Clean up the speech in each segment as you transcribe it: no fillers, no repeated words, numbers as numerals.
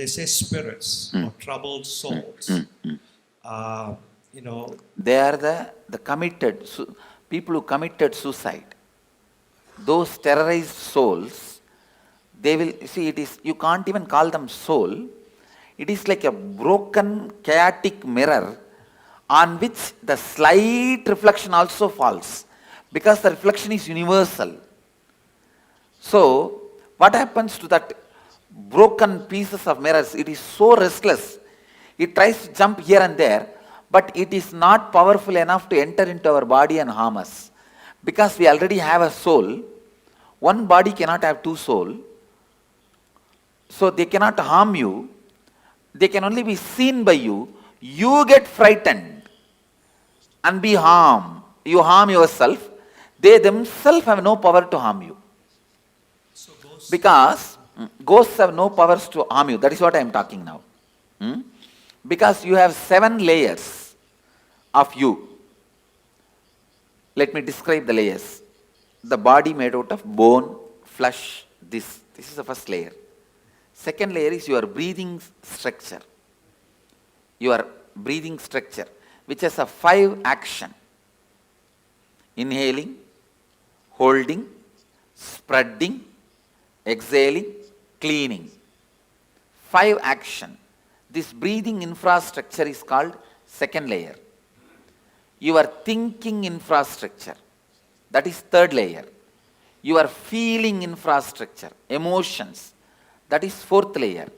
they say spirits or troubled souls. They are the committed, people who committed suicide. Those terrorized souls, they will, see, it is, you can't even call them soul. It is like a broken, chaotic mirror on which the slight reflection also falls, because the reflection is universal. So, what happens to that broken pieces of mirrors? It is so restless. It tries to jump here and there, but it is not powerful enough to enter into our body and harm us. Because we already have a soul. One body cannot have two souls. So they cannot harm you. They can only be seen by you. You get frightened and be harmed. You harm yourself. They themselves have no power to harm you. Because ghosts have no powers to harm you. That is what I am talking now. Because you have 7 layers of you. Let me describe the layers. The body made out of bone, flesh, this. This is the first layer. Second layer is your breathing structure. Your breathing structure, which has a 5 action. Inhaling, holding, spreading, exhaling, cleaning. 5 action. This breathing infrastructure is called second layer. Your thinking infrastructure, that is third layer. Your feeling infrastructure, emotions, that is fourth layer.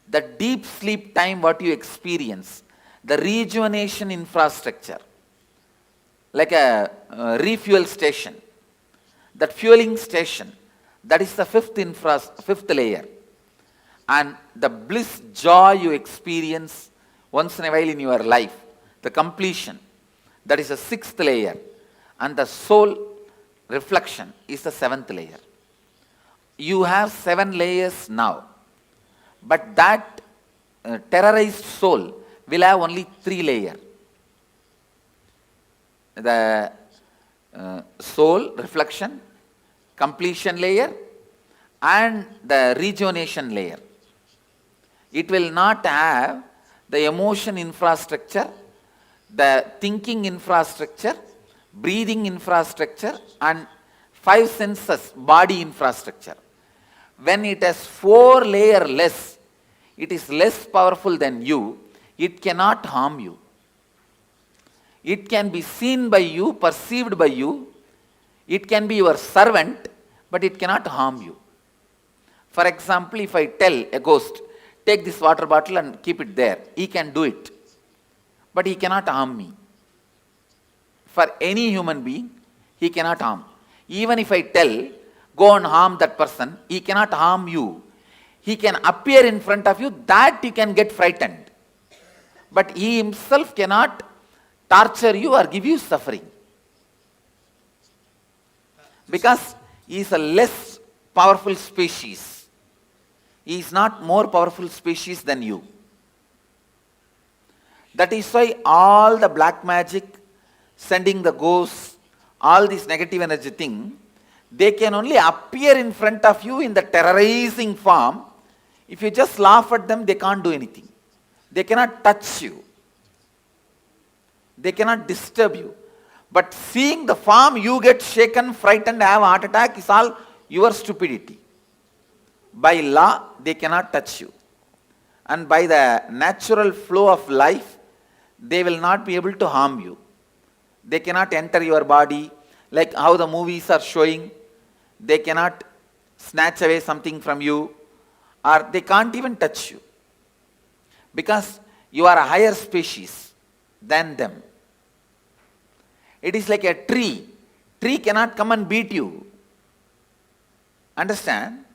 The deep sleep time what you experience, the rejuvenation infrastructure, like a refuel station, that fueling station, that is the fifth layer. And the bliss, joy you experience once in a while in your life, the completion, that is the 6th layer. And the soul reflection is the 7th layer. You have 7 layers now. But that terrorized soul will have only 3 layers. The soul reflection, completion layer, and the rejuvenation layer. It will not have the emotion infrastructure, the thinking infrastructure, breathing infrastructure, and 5 senses body infrastructure. When it has 4 layers less, it is less powerful than you, it cannot harm you. It can be seen by you, perceived by you, it can be your servant, but it cannot harm you. For example, if I tell a ghost, take this water bottle and keep it there, he can do it, but he cannot harm me. For any human being, he cannot harm. Even if I tell, go and harm that person, he cannot harm you. He can appear in front of you, that you can get frightened. But he himself cannot torture you or give you suffering. Because he is a less powerful species. He is not more powerful species than you. That is why all the black magic, sending the ghosts, all this negative energy thing, they can only appear in front of you in the terrorizing form. If you just laugh at them, they can't do anything. They cannot touch you. They cannot disturb you. But seeing the form, you get shaken, frightened, have a heart attack, is all your stupidity. By law, they cannot touch you. And by the natural flow of life, they will not be able to harm you. They cannot enter your body, like how the movies are showing. They cannot snatch away something from you, or they can't even touch you. Because you are a higher species than them. It is like a tree. Tree cannot come and beat you. Understand?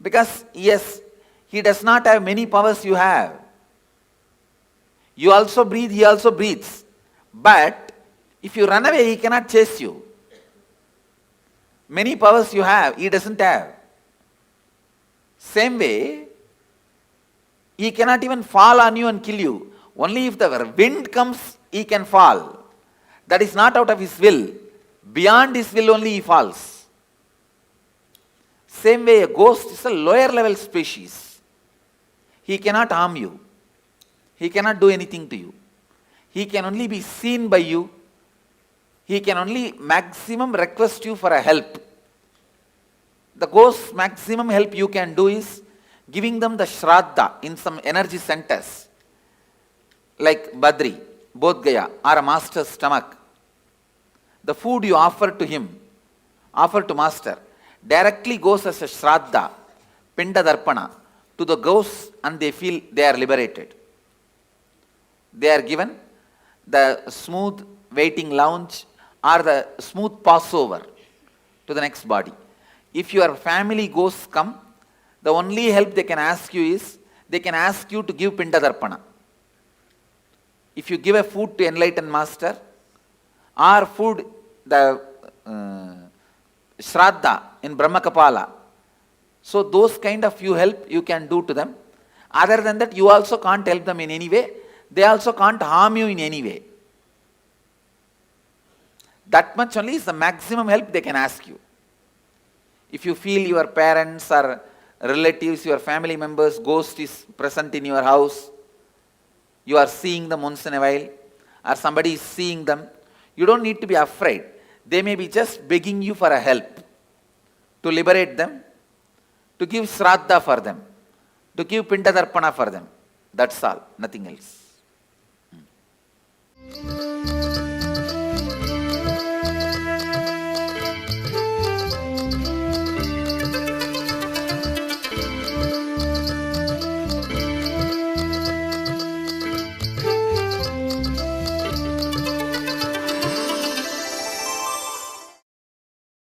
Because yes, he does not have many powers you have. You also breathe, he also breathes. But if you run away, he cannot chase you. Many powers you have, he doesn't have. Same way, he cannot even fall on you and kill you. Only if the wind comes, he can fall. That is not out of his will. Beyond his will only he falls. Same way, a ghost is a lower level species. He cannot harm you. He cannot do anything to you. He can only be seen by you. He can only maximum request you for a help. The most maximum help you can do is giving them the shradda in some energy centers like Badri, Bodh Gaya, or a master's stomach. The food you offer to him, offer to master, directly goes as a shradda, pinda darpana, to the ghosts, and they feel they are liberated. They are given the smooth waiting lounge or the smooth passover to the next body. If your family ghosts come, the only help they can ask you is, they can ask you to give pinda darpana. If you give a food to enlightened master, or food, the shradda in Brahma Kapala, so those kind of you help you can do to them. Other than that, you also can't help them in any way. They also can't harm you in any way. That much only is the maximum help they can ask you. If you feel your parents or relatives, your family members, ghost is present in your house, you are seeing them once in a while, or somebody is seeing them, you don't need to be afraid. They may be just begging you for a help, to liberate them, to give shradda for them, to give pinda darpana for them. That's all, nothing else.